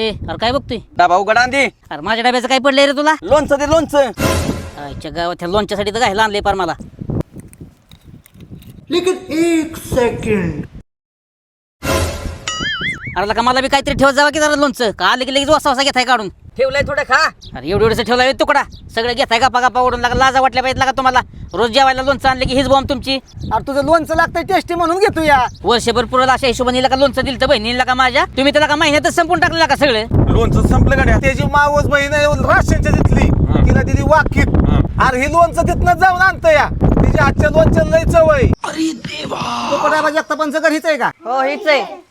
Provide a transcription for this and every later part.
अरे काय बघतोय? डबा उघडा आणली. अरे माझ्या डब्याचं काय पडलंय रे तुला? लोणचं दे लोणचं. आईच्या गावात ह्या लोणच्यासाठी तर घायला आणलंय पार मला. लेकिन एक सेकंड, अरे लका मला बी काहीतरी ठेवत जावा की जरा लोणचं. का आले की लगेच वासा घेताय काढून. ठेवलंय थोडं खा. अरे एवढं ठेवलाय तुकडा सगळं घेताय गप्पा गप्पा ओढून लागा. लाजा वाटल्या पाहिजे लागा तुम्हाला. रोज जेवायला लोणचं आणले की हीच बॉम्ब तुमची. अरे तुझं लोणचं लागतंय टेस्टी म्हणून घेतो या. वर्षभर पुरेल अशा हिशोबाने का लोणचं दिलं तर बहिणीला का माझ्या. तुम्ही त्याला का महिन्यातच संपून टाकलं का सगळं. लोणचं संपलं गाड्या. त्याची मावस बहीण आहे राशनच्या तिथली, तिला दिली वाकीत. अरे ही लोणचं तिथनं जाऊन आणतं या. तिची आजच्या लोणच्या लय चव आहे. अरे देवा. जगतापांचं घर हीच आहे का? हो हीच आहे.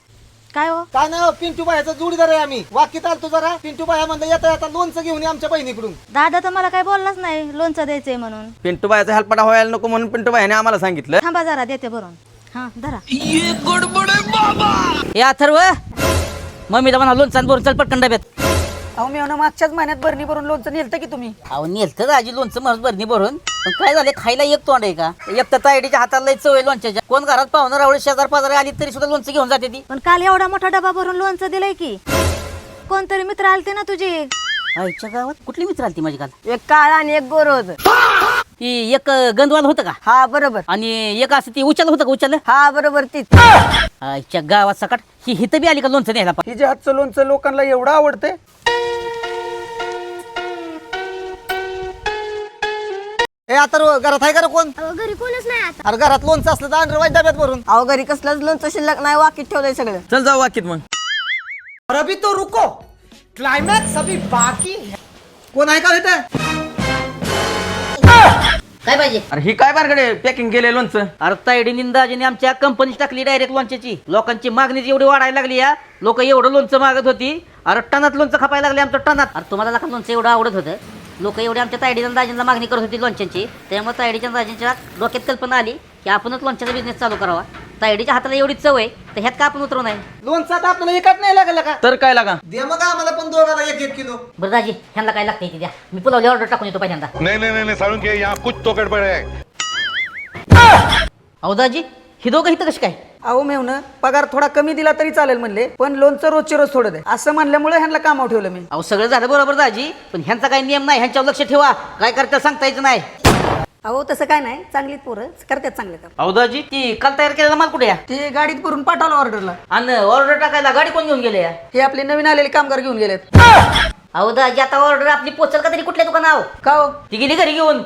काय हो? काय नाही, पिंटू बायाचा जोडीदार आहे आम्ही. वाकीत आलतो जरा. पिंटू बाया म्हणलं येता येता लोणचं घेऊन ये आमच्या बहिणीकडून. दादा तर मला काय बोललाच नाही लोणचं द्यायचंय म्हणून. पिंटू बायाचा हेल्पडा व्हायला नको म्हणून पिंटू बायाने आम्हाला सांगितलं. थांबा जरा देते भरून. हा धरा. हे अथर्व मम्मीला म्हणा लोणचं आण भरून चल पटकन डब्यात. अहो मी मागच्याच महिन्यात भरणी भरून लोणचं नेलतं की तुम्ही. अहो नेलतं दाजी लोणचं म्हणून भरणी भरून. पण काय झालं खायला एक तोंड आहे का. एक तर तायडीच्या हाताला लय चव आहे लोणच्याच्या. कोण घरात पाहुणं रावळे शेजार पाजारी आली तरी सुद्धा लोणचं घेऊन जाते ती. पण काल एवढा मोठा डबा भरून लोणचं दिलंय की. कोणतरी मित्र आलते ना तुझे. आईच्या गावात कुठली मित्र आली ती माझी काल. एक काळा आणि एक गोर होत. ती एक गंधवाल होतं का हा बरोबर. आणि एक असं ती उचल होतं का उचल. हा बरोबर तीच. आईच्या गावात सकाळ ही हिथं बी आली का लोणचं न्यायला. हिच्या हातचं लोणचं लोकांना एवढं आवडतंय. ए आता घरात आहे का रे कोण? घरी कोणच नाही आता. अरे घरात लोणचं असलं तर आणलं वाईट डब्यात भरून. अहो घरी कसलंच लोणचं शिल्लक नाही, वाकीत ठेवलंय सगळं. चल जाऊ वाकीत मग. और अभी तो रुको, क्लाइमैक्स अभी बाकी है. कोण आहे का इथं? काय पाहिजे. अरे ही काय बारकडे पॅकिंग केलंय लोणचं. अरे तायडी निंदाजीने आमच्या कंपनीत टाकली डायरेक्ट लोणच्याची. लोकांची मागणी एवढी वाढायला लागली या. लोक एवढं लोणचं मागत होती. अरे टनात लोणचं खापायला लागले आमचं टनात. अरे तुम्हाला का लोणचं एवढं आवडत होतं. लोक एवढे आमच्या तायडीच्या दाजींना मागणी करत होती लोणच्यांची. त्यामुळे तायडीच्या दाजींच्या डोक्यात कल्पना आली की आपणच लोणच्याचा बिझनेस चालू करावा. तायडीच्या हाताला एवढी चव आहे तर ह्यात का आपण उतरवू नाही. लोणचं आता आपल्याला एकच नाही लागलं का? तर काय लागा. दे मग आम्हाला पण दोघाला 1-1 किलो. बरं दाजी ह्यांना काय लागते ती द्या. मी पुलावली ऑर्डर टाकून येतो पहिल्यांदा. नहीं सारुण के यहाँ कुछ तो गड़बड़ है. अहो दाजी ही दोघं इथं कशी काय. अहो मेवणं पगार थोडा कमी दिला तरी चालेल म्हणले, पण लोणचं रोजचे रोज थोडं दे असं म्हणल्यामुळे ह्यांना कामावर ठेवलं मी. अहो सगळं झालं बरोबर दाजी. पण ह्यांचा काही नियम नाही. ह्यांच्यावर लक्ष ठेवा. काय करता सांगता यायचं नाही. अहो तसं काय नाही, चांगलीच पोरं करतात चांगले काम. अहो दाजी ती काल तयार केलेला माल कुठे या. ते गाडीत भरून पाठवलं ऑर्डरला. आणि ऑर्डर टाकायला गाडी कोण घेऊन गेले या. हे आपले नवीन आलेले कामगार घेऊन गेलेत. अहो दाजी आता ऑर्डर आपली पोचल का तरी कुठल्या दुकानावर. का हो? ती गेली घरी घेऊन.